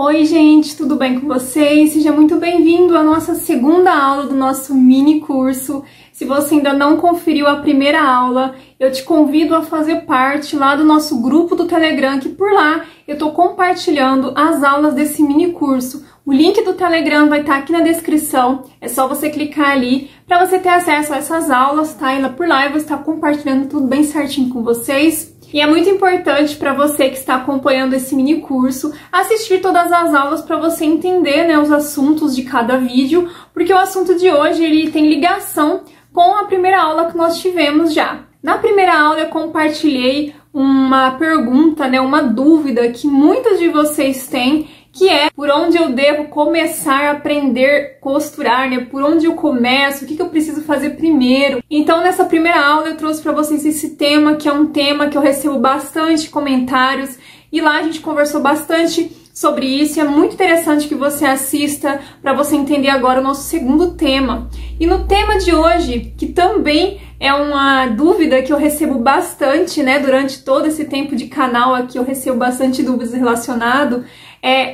Oi gente, tudo bem com vocês? Seja muito bem-vindo à nossa segunda aula do nosso mini curso. Se você ainda não conferiu a primeira aula, eu te convido a fazer parte lá do nosso grupo do Telegram, que por lá eu estou compartilhando as aulas desse mini curso. O link do Telegram vai estar aqui na descrição, é só você clicar ali para você ter acesso a essas aulas, tá? E lá por lá eu vou estar compartilhando tudo bem certinho com vocês. E é muito importante para você que está acompanhando esse mini curso assistir todas as aulas para você entender, né, os assuntos de cada vídeo, porque o assunto de hoje ele tem ligação com a primeira aula que nós tivemos já. Na primeira aula eu compartilhei uma pergunta, né, uma dúvida que muitos de vocês têm, que é por onde eu devo começar a aprender a costurar, né? Por onde eu começo, o que eu preciso fazer primeiro. Então nessa primeira aula eu trouxe para vocês esse tema, que é um tema que eu recebo bastante comentários, e lá a gente conversou bastante sobre isso, e é muito interessante que você assista para você entender agora o nosso segundo tema. E no tema de hoje, que também é uma dúvida que eu recebo bastante, né, durante todo esse tempo de canal aqui, eu recebo bastante dúvidas relacionadas,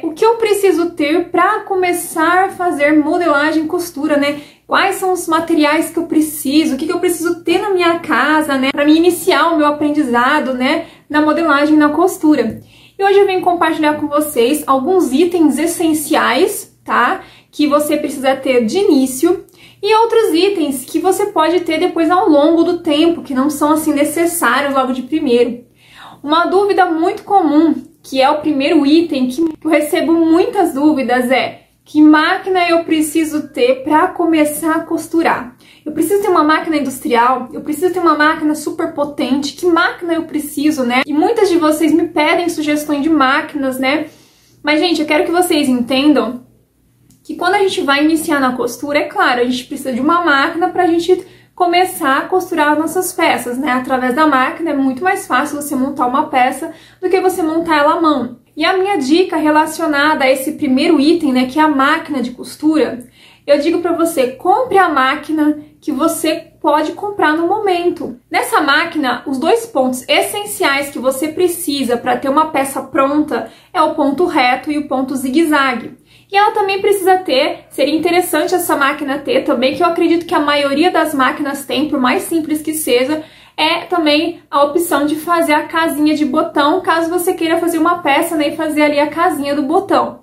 o que eu preciso ter para começar a fazer modelagem e costura, né? Quais são os materiais que eu preciso, o que eu preciso ter na minha casa, né, para me iniciar o meu aprendizado, né, na modelagem e na costura. E hoje eu venho compartilhar com vocês alguns itens essenciais, tá? Que você precisa ter de início, e outros itens que você pode ter depois ao longo do tempo, que não são assim necessários logo de primeiro. Uma dúvida muito comum, que é o primeiro item que eu recebo muitas dúvidas, é: que máquina eu preciso ter para começar a costurar? Eu preciso ter uma máquina industrial? Eu preciso ter uma máquina super potente? Que máquina eu preciso, né? E muitas de vocês me pedem sugestões de máquinas, né? Mas, gente, eu quero que vocês entendam que quando a gente vai iniciar na costura, é claro, a gente precisa de uma máquina para a gente começar a costurar as nossas peças, né? Através da máquina é muito mais fácil você montar uma peça do que você montar ela à mão. E a minha dica relacionada a esse primeiro item, né, que é a máquina de costura, eu digo para você: compre a máquina que você pode comprar no momento. Nessa máquina, os dois pontos essenciais que você precisa para ter uma peça pronta é o ponto reto e o ponto zigue-zague. E ela também precisa ter, seria interessante essa máquina ter também, que eu acredito que a maioria das máquinas tem, por mais simples que seja, é também a opção de fazer a casinha de botão, caso você queira fazer uma peça, né, e fazer ali a casinha do botão.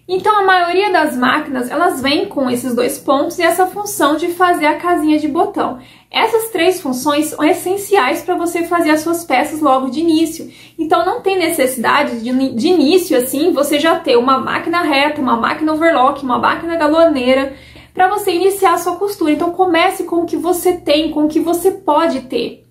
Então a maioria das máquinas, elas vêm com esses dois pontos e essa função de fazer a casinha de botão. Essas três funções são essenciais para você fazer as suas peças logo de início. Então não tem necessidade de início assim você já ter uma máquina reta, uma máquina overlock, uma máquina galoneira para você iniciar a sua costura. Então comece com o que você tem, com o que você pode ter.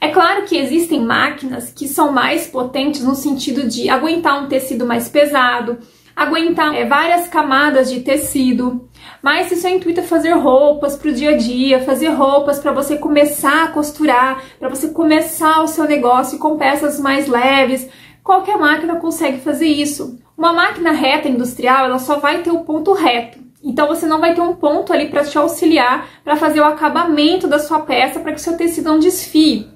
É claro que existem máquinas que são mais potentes no sentido de aguentar um tecido mais pesado, aguentar várias camadas de tecido, mas se seu intuito é fazer roupas para o dia a dia, fazer roupas para você começar a costurar, para você começar o seu negócio com peças mais leves, qualquer máquina consegue fazer isso. Uma máquina reta industrial, ela só vai ter o ponto reto. Então você não vai ter um ponto ali para te auxiliar para fazer o acabamento da sua peça, para que o seu tecido não desfie.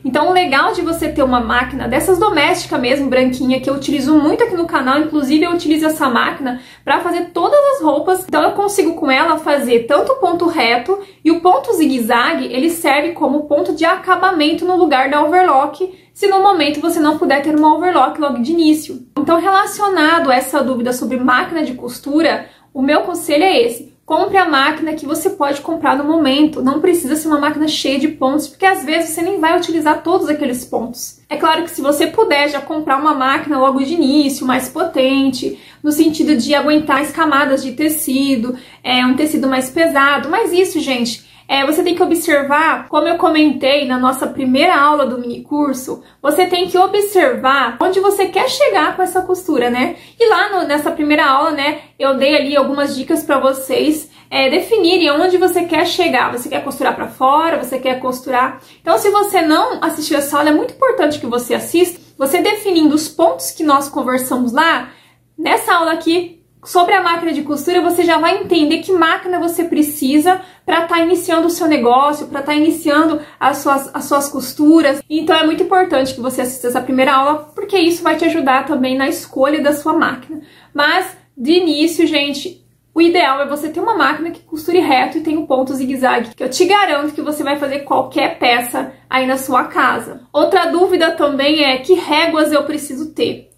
Então o legal de você ter uma máquina dessas domésticas mesmo, branquinha, que eu utilizo muito aqui no canal, inclusive eu utilizo essa máquina para fazer todas as roupas, então eu consigo com ela fazer tanto o ponto reto, e o ponto zigue-zague, ele serve como ponto de acabamento no lugar da overlock, se no momento você não puder ter uma overlock logo de início. Então, relacionado a essa dúvida sobre máquina de costura, o meu conselho é esse: compre a máquina que você pode comprar no momento. Não precisa ser uma máquina cheia de pontos, porque às vezes você nem vai utilizar todos aqueles pontos. É claro que se você puder já comprar uma máquina logo de início, mais potente, no sentido de aguentar as camadas de tecido, um tecido mais pesado, mas isso, gente, você tem que observar, como eu comentei na nossa primeira aula do mini curso, você tem que observar onde você quer chegar com essa costura, né? E lá nessa primeira aula, né, eu dei ali algumas dicas para vocês definirem onde você quer chegar. Você quer costurar para fora, você quer costurar... Então, se você não assistiu essa aula, é muito importante que você assista. Você definindo os pontos que nós conversamos lá, nessa aula aqui, sobre a máquina de costura, você já vai entender que máquina você precisa para estar iniciando o seu negócio, para estar iniciando as suas costuras. Então é muito importante que você assista essa primeira aula, porque isso vai te ajudar também na escolha da sua máquina. Mas, de início, gente, o ideal é você ter uma máquina que costure reto e tenha um ponto zigue-zague, que eu te garanto que você vai fazer qualquer peça aí na sua casa. Outra dúvida também é que réguas eu preciso ter.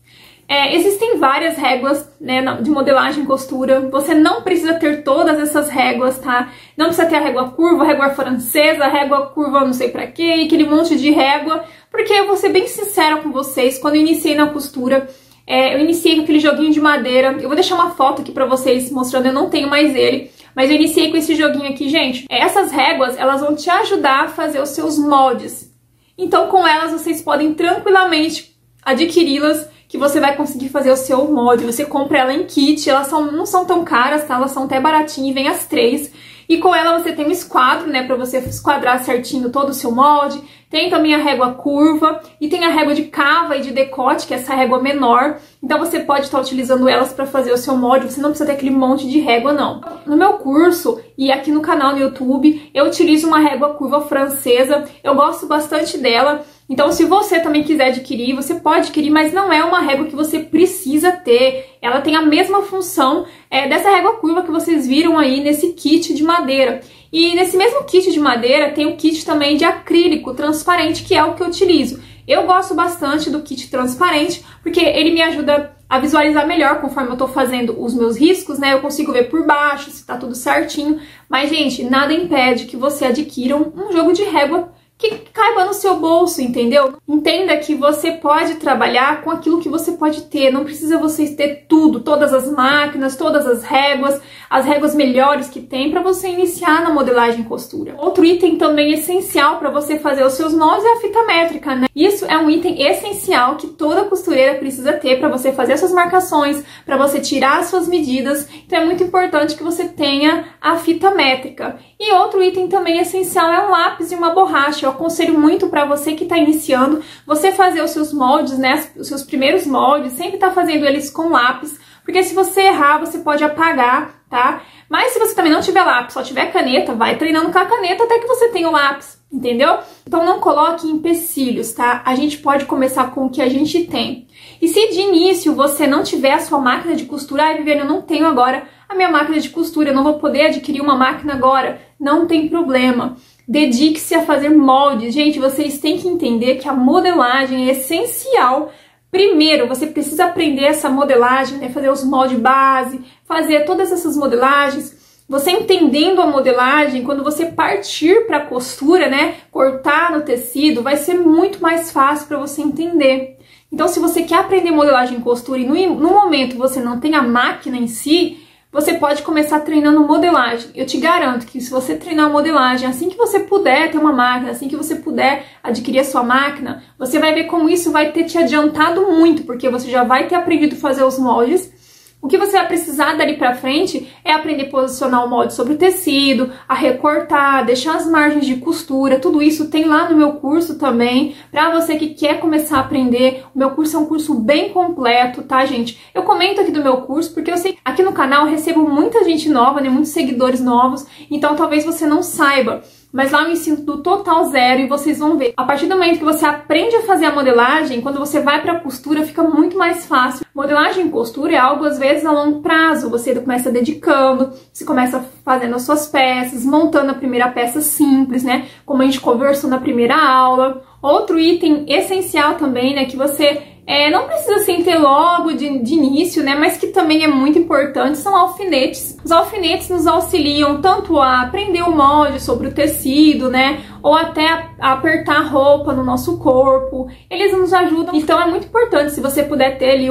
Existem várias réguas, né, de modelagem e costura. Você não precisa ter todas essas réguas, tá? Não precisa ter a régua curva, a régua francesa, a régua curva não sei pra quê, aquele monte de régua. Porque eu vou ser bem sincera com vocês, quando eu iniciei na costura, eu iniciei com aquele joguinho de madeira. Eu vou deixar uma foto aqui pra vocês mostrando, eu não tenho mais ele. Mas eu iniciei com esse joguinho aqui, gente. Essas réguas, elas vão te ajudar a fazer os seus moldes. Então, com elas, vocês podem tranquilamente adquiri-las, que você vai conseguir fazer o seu molde. Você compra ela em kit, elas não são tão caras, tá? Elas são até baratinhas, vem as 3. E com ela você tem um esquadro, né, pra você esquadrar certinho todo o seu molde. Tem também a régua curva e tem a régua de cava e de decote, que é essa régua menor. Então você pode estar utilizando elas para fazer o seu molde, você não precisa ter aquele monte de régua, não. No meu curso e aqui no canal no YouTube, eu utilizo uma régua curva francesa, eu gosto bastante dela. Então, se você também quiser adquirir, você pode adquirir, mas não é uma régua que você precisa ter. Ela tem a mesma função dessa régua curva que vocês viram aí nesse kit de madeira. E nesse mesmo kit de madeira tem o kit também de acrílico transparente, que é o que eu utilizo. Eu gosto bastante do kit transparente, porque ele me ajuda a visualizar melhor conforme eu tô fazendo os meus riscos, né? Eu consigo ver por baixo se tá tudo certinho. Mas, gente, nada impede que você adquira um jogo de régua que caiba no seu bolso, entendeu? Entenda que você pode trabalhar com aquilo que você pode ter, não precisa vocês ter tudo, todas as máquinas, todas as réguas melhores que tem para você iniciar na modelagem e costura. Outro item também essencial para você fazer os seus moldes é a fita métrica, né? Isso é um item essencial que toda costureira precisa ter para você fazer as suas marcações, para você tirar as suas medidas, então é muito importante que você tenha a fita métrica. E outro item também essencial é um lápis e uma borracha. Eu aconselho muito para você que está iniciando, você fazer os seus moldes, né, os seus primeiros moldes, sempre tá fazendo eles com lápis, porque se você errar, você pode apagar, tá? Mas se você também não tiver lápis, só tiver caneta, vai treinando com a caneta até que você tenha o lápis, entendeu? Então não coloque empecilhos, tá? A gente pode começar com o que a gente tem. E se de início você não tiver a sua máquina de costura, Viviane, eu não tenho agora a minha máquina de costura, eu não vou poder adquirir uma máquina agora, não tem problema. Dedique-se a fazer moldes. Gente, vocês têm que entender que a modelagem é essencial. Primeiro, você precisa aprender essa modelagem, né? Fazer os moldes base, fazer todas essas modelagens. Você entendendo a modelagem, quando você partir para a costura, né? Cortar no tecido, vai ser muito mais fácil para você entender. Então, se você quer aprender modelagem e costura e no momento você não tem a máquina em si, você pode começar treinando modelagem. Eu te garanto que se você treinar modelagem, assim que você puder ter uma máquina, assim que você puder adquirir a sua máquina, você vai ver como isso vai ter te adiantado muito, porque você já vai ter aprendido a fazer os moldes. O que você vai precisar dali pra frente é aprender a posicionar o molde sobre o tecido, a recortar, deixar as margens de costura, tudo isso tem lá no meu curso também, pra você que quer começar a aprender. O meu curso é um curso bem completo, tá, gente? Eu comento aqui do meu curso porque eu sei que aqui no canal eu recebo muita gente nova, né, muitos seguidores novos, então talvez você não saiba. Mas lá eu ensino do total zero e vocês vão ver. A partir do momento que você aprende a fazer a modelagem, quando você vai para a costura, fica muito mais fácil. Modelagem e costura é algo, às vezes, a longo prazo. Você começa dedicando, você começa fazendo as suas peças, montando a primeira peça simples, né? Como a gente conversou na primeira aula. Outro item essencial também, né? Que você não precisa assim ter logo de início, né? Mas que também é muito importante, são alfinetes. Os alfinetes nos auxiliam tanto a prender o molde sobre o tecido, né? Ou até a apertar a roupa no nosso corpo. Eles nos ajudam. Então é muito importante se você puder ter ali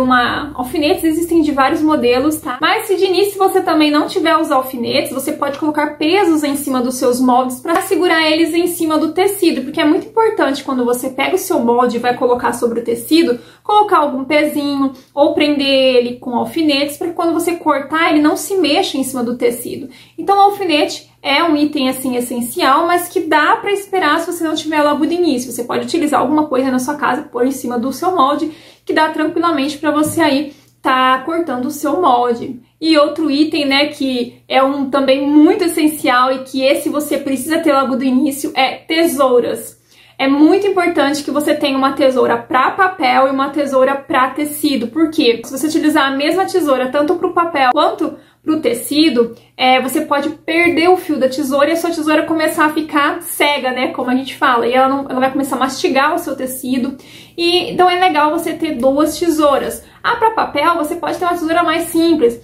alfinetes, existem de vários modelos, tá? Mas se de início você também não tiver os alfinetes, você pode colocar pesos em cima dos seus moldes para segurar eles em cima do tecido, porque é muito importante quando você pega o seu molde e vai colocar sobre o tecido, colocar algum pezinho ou prender ele com alfinetes para que quando você cortar ele não se mexa em cima do tecido. Então o alfinete é um item assim essencial, mas que dá para esperar se você não tiver logo de início. Você pode utilizar alguma coisa na sua casa, pôr em cima do seu molde, que dá tranquilamente para você aí tá cortando o seu molde. E outro item, né, que é também muito essencial e que esse você precisa ter logo do início é tesouras. É muito importante que você tenha uma tesoura para papel e uma tesoura para tecido. Por quê? Se você utilizar a mesma tesoura tanto para o papel quanto para o tecido, você pode perder o fio da tesoura e a sua tesoura começar a ficar cega, né? Como a gente fala. E ela vai começar a mastigar o seu tecido. E então é legal você ter duas tesouras. Para papel, você pode ter uma tesoura mais simples.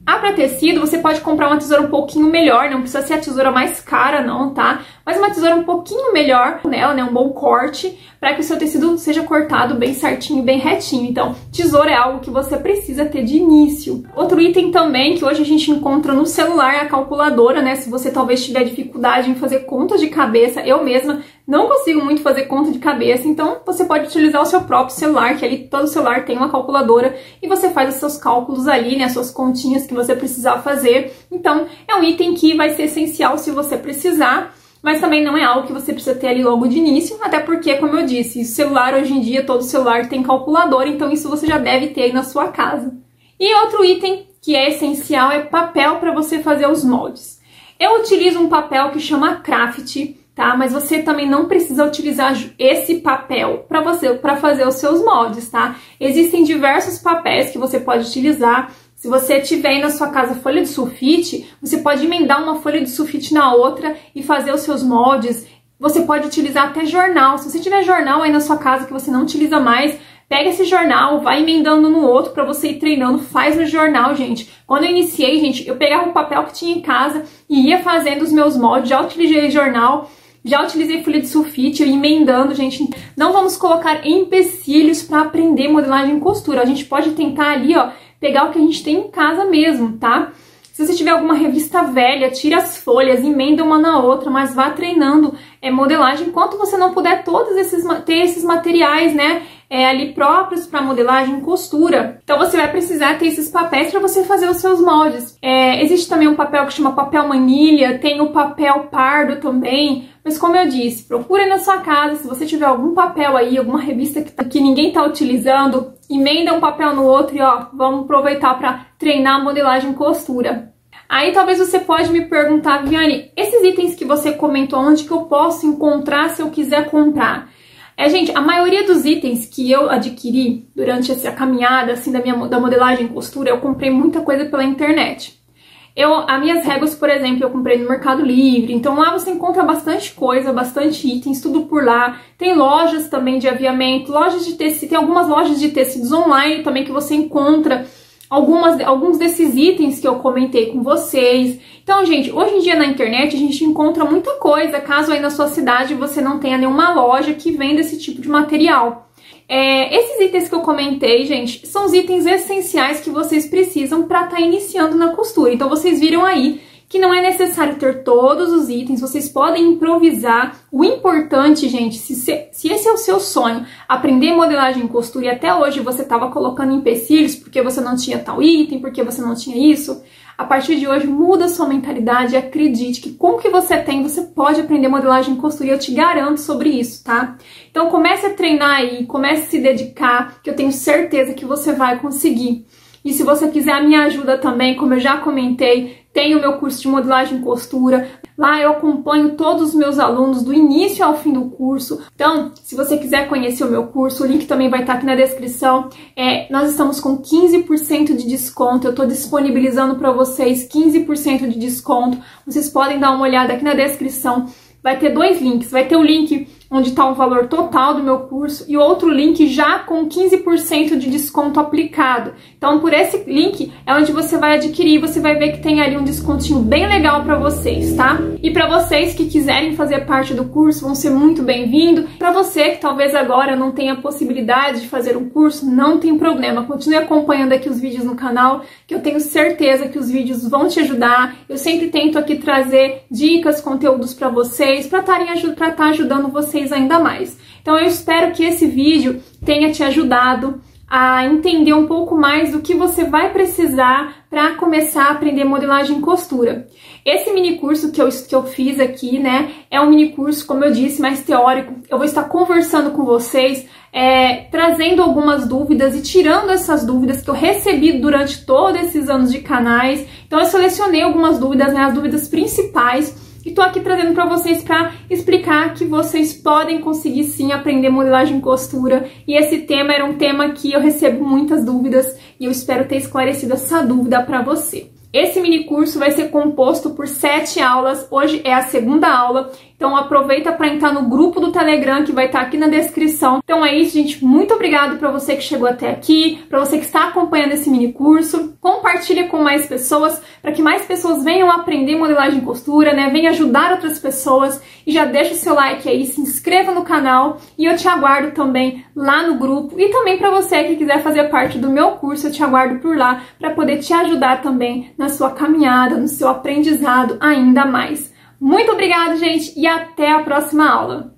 Para tecido, você pode comprar uma tesoura um pouquinho melhor, não precisa ser a tesoura mais cara não, tá? Mas uma tesoura um pouquinho melhor nela, né? Um bom corte, para que o seu tecido seja cortado bem certinho, bem retinho. Então, tesoura é algo que você precisa ter de início. Outro item também que hoje a gente encontra no celular é a calculadora, né? Se você talvez tiver dificuldade em fazer conta de cabeça, eu mesma não consigo muito fazer conta de cabeça, então você pode utilizar o seu próprio celular, que ali todo celular tem uma calculadora, e você faz os seus cálculos ali, né, as suas continhas que você precisar fazer. Então, é um item que vai ser essencial se você precisar, mas também não é algo que você precisa ter ali logo de início, até porque, como eu disse, o celular hoje em dia, todo celular tem calculadora, então isso você já deve ter aí na sua casa. E outro item que é essencial é papel para você fazer os moldes. Eu utilizo um papel que chama Craft, tá? Mas você também não precisa utilizar esse papel para fazer os seus moldes, tá? Existem diversos papéis que você pode utilizar. Se você tiver aí na sua casa folha de sulfite, você pode emendar uma folha de sulfite na outra e fazer os seus moldes. Você pode utilizar até jornal. Se você tiver jornal aí na sua casa que você não utiliza mais, pega esse jornal, vai emendando no outro para você ir treinando, faz no jornal, gente. Quando eu iniciei, gente, eu pegava o papel que tinha em casa e ia fazendo os meus moldes, já utilizei jornal, já utilizei folha de sulfite, eu emendando, gente. Não vamos colocar empecilhos para aprender modelagem e costura. A gente pode tentar ali, ó, pegar o que a gente tem em casa mesmo, tá? Se você tiver alguma revista velha, tira as folhas, emenda uma na outra, mas vá treinando modelagem enquanto você não puder ter esses materiais, né, ali próprios para modelagem e costura. Então você vai precisar ter esses papéis para você fazer os seus moldes. Existe também um papel que chama papel manilha, tem o papel pardo também, mas como eu disse, procure na sua casa, se você tiver algum papel aí, alguma revista que ninguém está utilizando, emenda um papel no outro e ó, vamos aproveitar para treinar a modelagem e costura. Aí talvez você pode me perguntar, Viane, esses itens que você comentou, onde que eu posso encontrar se eu quiser comprar? Gente, a maioria dos itens que eu adquiri durante essa caminhada assim da modelagem e costura, eu comprei muita coisa pela internet. As minhas réguas, por exemplo, eu comprei no Mercado Livre, então lá você encontra bastante coisa, bastante itens, tudo por lá. Tem lojas também de aviamento, lojas de tecido, tem algumas lojas de tecidos online também que você encontra alguns desses itens que eu comentei com vocês. Então, gente, hoje em dia na internet a gente encontra muita coisa, caso aí na sua cidade você não tenha nenhuma loja que venda esse tipo de material. Esses itens que eu comentei, gente, são os itens essenciais que vocês precisam para estar iniciando na costura. Então, vocês viram aí que não é necessário ter todos os itens, vocês podem improvisar. O importante, gente, se esse é o seu sonho, aprender modelagem e costura, e até hoje você estava colocando empecilhos porque você não tinha tal item, porque você não tinha isso, a partir de hoje muda a sua mentalidade e acredite que com o que você tem, você pode aprender modelagem e costura, e eu te garanto sobre isso, tá? Então comece a treinar aí, comece a se dedicar, que eu tenho certeza que você vai conseguir. E se você quiser a minha ajuda também, como eu já comentei, tem o meu curso de modelagem e costura. Lá eu acompanho todos os meus alunos do início ao fim do curso. Então, se você quiser conhecer o meu curso, o link também vai estar aqui na descrição. Nós estamos com 15% de desconto. Eu estou disponibilizando para vocês 15% de desconto. Vocês podem dar uma olhada aqui na descrição. Vai ter dois links. Vai ter o link onde está o valor total do meu curso e outro link já com 15% de desconto aplicado. Então, por esse link é onde você vai adquirir, você vai ver que tem ali um descontinho bem legal para vocês, tá? E para vocês que quiserem fazer parte do curso, vão ser muito bem-vindos. Para você que talvez agora não tenha possibilidade de fazer um curso, não tem problema. Continue acompanhando aqui os vídeos no canal, que eu tenho certeza que os vídeos vão te ajudar. Eu sempre tento aqui trazer dicas, conteúdos para vocês, para estar ajudando vocês ainda mais. Então eu espero que esse vídeo tenha te ajudado a entender um pouco mais do que você vai precisar para começar a aprender modelagem e costura. Esse mini curso que eu fiz aqui, né, é um mini curso, como eu disse, mais teórico. Eu vou estar conversando com vocês, trazendo algumas dúvidas e tirando essas dúvidas que eu recebi durante todos esses anos de canais. Então eu selecionei algumas dúvidas, né, as dúvidas principais, e tô aqui trazendo para vocês para explicar que vocês podem conseguir sim aprender modelagem e costura, e esse tema era um tema que eu recebo muitas dúvidas e eu espero ter esclarecido essa dúvida para você. Esse mini curso vai ser composto por 7 aulas, hoje é a segunda aula, então aproveita para entrar no grupo do Telegram que vai estar aqui na descrição. Então é isso, gente, muito obrigado para você que chegou até aqui, para você que está acompanhando esse mini curso. Compartilha com mais pessoas, para que mais pessoas venham aprender modelagem e costura, né? Venha ajudar outras pessoas, e já deixa o seu like aí, se inscreva no canal, e eu te aguardo também lá no grupo. E também para você que quiser fazer parte do meu curso, eu te aguardo por lá para poder te ajudar também na sua caminhada, no seu aprendizado ainda mais. Muito obrigada, gente, e até a próxima aula!